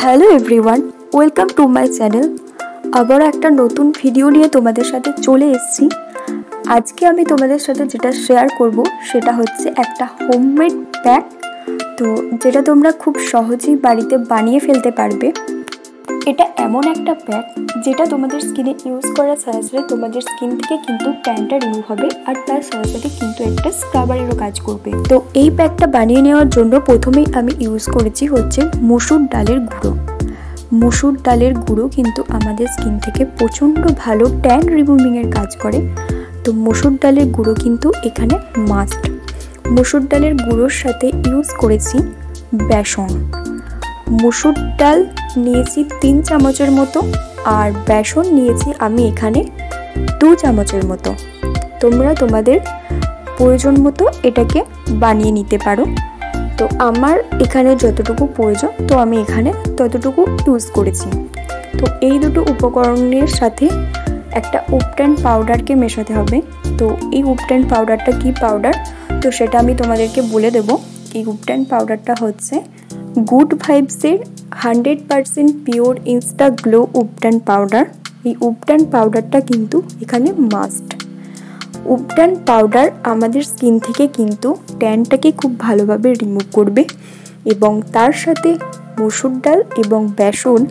Hello everyone, welcome to my channel. আবার একটা নতুন ভিডিও নিয়ে তোমাদের সাথে চলে এসেছি। আজকে আমি তোমাদের সাথে যেটা শেয়ার করব সেটা হচ্ছে একটা হোমমেড প্যাক, তো যেটা তোমরা খুব সহজেই বাড়িতে বানিয়ে ফেলতে পারবে। এটা এমন একটা প্যাক যেটা তোমাদের স্কিনে ইউজ করার সাথে সাথে তোমাদের স্কিন থেকে কিন্তু ট্যানটা রিমুভ হবে, আর তার সাথে সাথে কিন্তু একটা স্ক্রাবারেরও কাজ করবে। তো এই প্যাকটা বানিয়ে নেওয়ার জন্য প্রথমেই আমি ইউজ করেছি হচ্ছে মসুর ডালের গুঁড়ো। মসুর ডালের গুঁড়ো কিন্তু আমাদের স্কিন থেকে প্রচণ্ড ভালো ট্যান রিমুভিংয়ের কাজ করে। তো মসুর ডালের গুঁড়ো কিন্তু এখানে মাস্ট। মসুর ডালের গুঁড়োর সাথে ইউজ করেছি বেসন। মসুর ডাল নিয়েছি 3 চামচের মতো, আর বেসন নিয়েছি আমি এখানে 2 চামচের মতো। তোমরা তোমাদের প্রয়োজন মতো এটাকে বানিয়ে নিতে পারো। তো আমার এখানে যতটুকু প্রয়োজন তো আমি এখানে ততটুকু ইউজ করেছি। তো এই দুটো উপকরণের সাথে একটা উপট্যান পাউডারকে মেশাতে হবে। তো এই উপট্যান পাউডারটা কি পাউডার, তো সেটা আমি তোমাদেরকে বলে দেব। এই উপট্যান পাউডারটা হচ্ছে গুড ভাইবসের 100% pure insta glow ubtan powder. এই উপট্যান পাউডারটা কিন্তু এখানে মাস্ট। উপট্যান পাউডার আমাদের স্কিন থেকে কিন্তু ট্যানটাকে খুব ভালোভাবে রিমুভ করবে, এবং তার সাথে মসুর ডাল এবং বেসন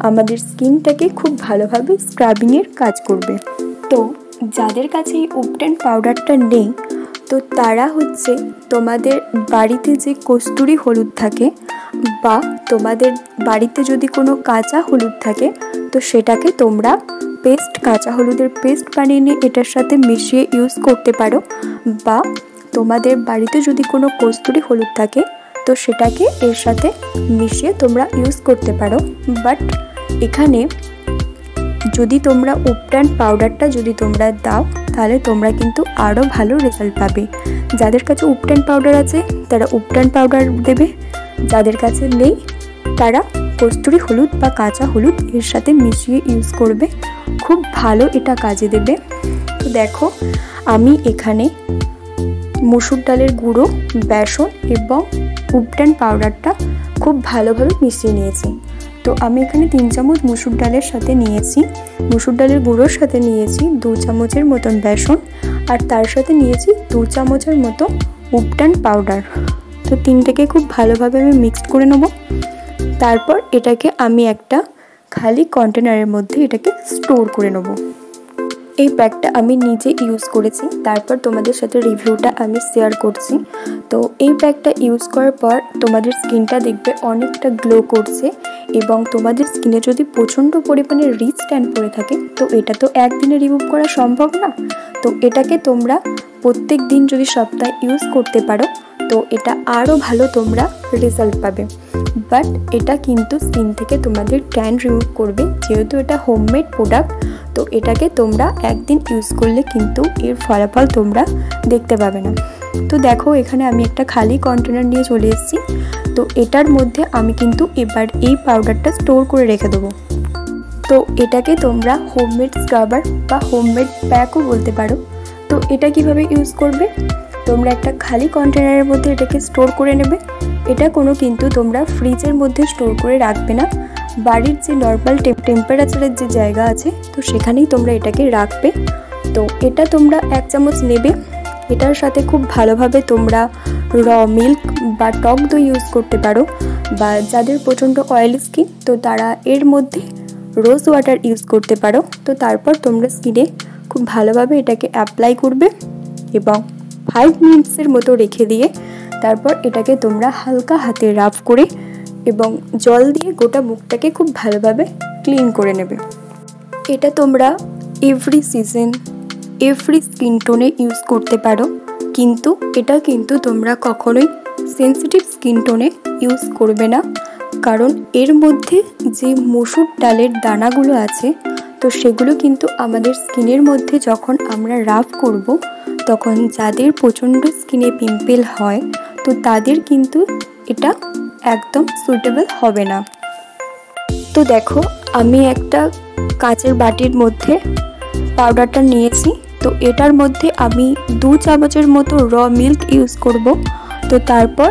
আমাদের স্কিনটাকে খুব ভালোভাবে স্ক্রাবিংয়ের কাজ করবে। তো যাদের কাছে এই উপট্যান পাউডারটা নেই, তো তারা হচ্ছে তোমাদের বাড়িতে যে কস্তুরি হলুদ থাকে বা তোমাদের বাড়িতে যদি কোনো কাঁচা হলুদ থাকে, তো সেটাকে তোমরা কাঁচা হলুদের পেস্ট বানিয়ে নিয়ে এটার সাথে মিশিয়ে ইউজ করতে পারো। বা তোমাদের বাড়িতে যদি কোনো কস্তুরি হলুদ থাকে তো সেটাকে এর সাথে মিশিয়ে তোমরা ইউজ করতে পারো। বাট এখানে যদি তোমরা উপট্যান পাউডারটা যদি তোমরা দাও তাহলে তোমরা কিন্তু আরও ভালো রেজাল্ট পাবে। যাদের কাছে উপট্যান পাউডার আছে তারা উপট্যান পাউডার দেবে, যাদের কাছে নেই তারা কস্তুরি হলুদ বা কাঁচা হলুদ এর সাথে মিশিয়ে ইউজ করবে, খুব ভালো এটা কাজে দেবে। তো দেখো আমি এখানে মসুর ডালের গুঁড়ো, বেসন এবং উপট্যান পাউডারটা খুব ভালোভাবে মিশিয়ে নিয়েছি। তো আমি এখানে 3 চামচ মসুর ডালের সাথে নিয়েছি, মসুর ডালের গুঁড়োর সাথে নিয়েছি 2 চামচের মতন বেসন, আর তার সাথে নিয়েছি 2 চামচের মতো উপট্যান পাউডার। তো তিনটাকে খুব ভালোভাবে আমি মিক্সড করে নেব। তারপর এটাকে আমি একটা খালি কন্টেনারের মধ্যে এটাকে স্টোর করে নেব। এই প্যাকটা আমি নিজে ইউজ করেছি, তারপর তোমাদের সাথে রিভিউটা আমি শেয়ার করছি। তো এই প্যাকটা ইউজ করার পর তোমাদের স্কিনটা দেখবে অনেকটা গ্লো করছে, এবং তোমাদের স্কিনে যদি প্রচণ্ড পরিমাণে রিচ ট্যান পড়ে থাকে তো এটা তো একদিনে রিমুভ করা সম্ভব না। তো এটাকে তোমরা প্রত্যেক দিন যদি সপ্তাহে ইউজ করতে পারো তো এটা আরও ভালো তোমরা রেজাল্ট পাবে। বাট এটা কিন্তু স্কিন থেকে তোমাদের ট্যান রিমুভ করবে, যেহেতু এটা হোমমেড প্রোডাক্ট। তো এটাকে তোমরা একদিন ইউজ করলে কিন্তু এর ফলাফল তোমরা দেখতে পাবে না। তো দেখো এখানে আমি একটা খালি কন্টেনার নিয়ে চলে এসেছি। তো এটার মধ্যে আমি কিন্তু এবার এই পাউডারটা স্টোর করে রেখে দেবো। তো এটাকে তোমরা হোমমেড স্ক্রাবার বা হোমমেড প্যাকও বলতে পারো। তো এটা কিভাবে ইউজ করবে, তোমরা একটা খালি কন্টেনারের মধ্যে এটাকে স্টোর করে নেবে। এটা কোনো কিন্তু তোমরা ফ্রিজের মধ্যে স্টোর করে রাখবে না, বাড়ির যে নর্মাল টেম্পারেচারের যে জায়গা আছে তো সেখানেই তোমরা এটাকে রাখবে। তো এটা তোমরা 1 চামচ নেবে, এটার সাথে খুব ভালোভাবে তোমরা র মিল্ক বা টক দই ইউজ করতে পারো, বা যাদের প্রচণ্ড অয়েলি স্কিন তো তারা এর মধ্যে রোজ ওয়াটার ইউজ করতে পারো। তো তারপর তোমরা স্কিনে খুব ভালোভাবে এটাকে অ্যাপ্লাই করবে এবং 5 মিনিটসের মতো রেখে দিয়ে তারপর এটাকে তোমরা হালকা হাতে রাব করে এবং জল দিয়ে গোটা মুখটাকে খুব ভালোভাবে ক্লিন করে নেবে। এটা তোমরা এভরি সিজন এভরি স্কিন টোনে ইউজ করতে পারো, কিন্তু এটা কিন্তু তোমরা কখনোই সেন্সিটিভ স্কিন টোনে ইউজ করবে না, কারণ এর মধ্যে যে মসুর ডালের দানাগুলো আছে তো সেগুলো কিন্তু আমাদের স্কিনের মধ্যে যখন আমরা রাব করব তখন যাদের প্রচণ্ড স্কিনে পিম্পল হয় তো তাদের কিন্তু এটা একদম সুইটেবল হবে না। তো দেখো আমি একটা কাঁচের বাটির মধ্যে পাউডারটা নিয়েছি। তো এটার মধ্যে আমি 2 চামচের মতো র মিল্ক ইউজ করব। তো তারপর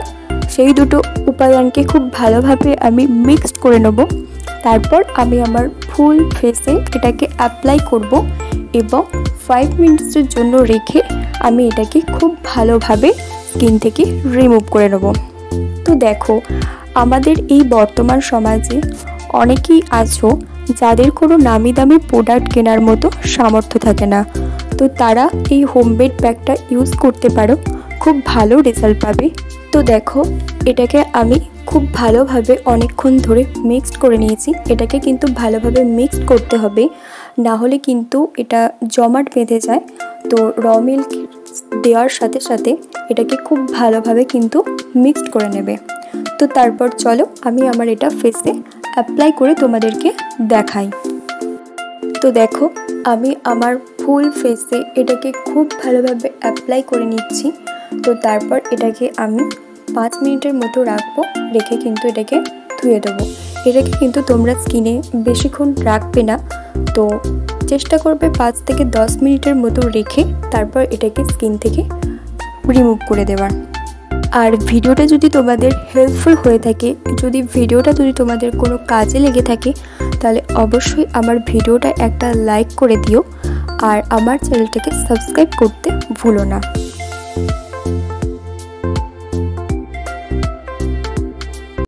সেই দুটো উপাদানকে খুব ভালোভাবে আমি মিক্সড করে নেব। তারপর আমি আমার ফুল ফেসে এটাকে অ্যাপ্লাই করব এবং 5 মিনিটসের জন্য রেখে আমি এটাকে খুব ভালোভাবে স্কিন থেকে রিমুভ করে নেব। তো দেখো, আমাদের এই বর্তমান সমাজে অনেকেই আছো যাদের কোনো নামি দামি প্রোডাক্ট কেনার মতো সামর্থ্য থাকে না, তো তারা এই হোমমেড প্যাকটা ইউজ করতে পারো, খুব ভালো রেজাল্ট পাবে। তো দেখো, এটাকে আমি খুব ভালোভাবে অনেকক্ষণ ধরে মিক্সড করে নিয়েছি। এটাকে কিন্তু ভালোভাবে মিক্সড করতে হবে, না হলে কিন্তু এটা জমাট বেঁধে যায়। তো র মিল্ক দেওয়ার সাথে সাথে এটাকে খুব ভালোভাবে কিন্তু মিক্সড করে নেবে। তো তারপর চলো আমি আমার এটা ফেসে অ্যাপ্লাই করে তোমাদেরকে দেখাই। তো দেখো, আমি আমার ফুল ফেসে এটাকে খুব ভালোভাবে অ্যাপ্লাই করে নিচ্ছি। তো তারপর এটাকে আমি 5 মিনিটের মতো রাখবো, রেখে কিন্তু এটাকে ধুয়ে দেবো। এটাকে কিন্তু তোমরা স্কিনে বেশিক্ষণ রাখবে না, তো চেষ্টা করবে 5 থেকে 10 মিনিটের মতো রেখে তারপর এটাকে স্কিন থেকে রিমুভ করে দেওয়ার। আর ভিডিওটা যদি তোমাদের হেল্পফুল হয়ে থাকে, ভিডিওটা যদি তোমাদের কোনো কাজে লেগে থাকে, তাহলে অবশ্যই আমার ভিডিওটা একটা লাইক করে দিও আর আমার চ্যানেলটাকে সাবস্ক্রাইব করতে ভুলো না।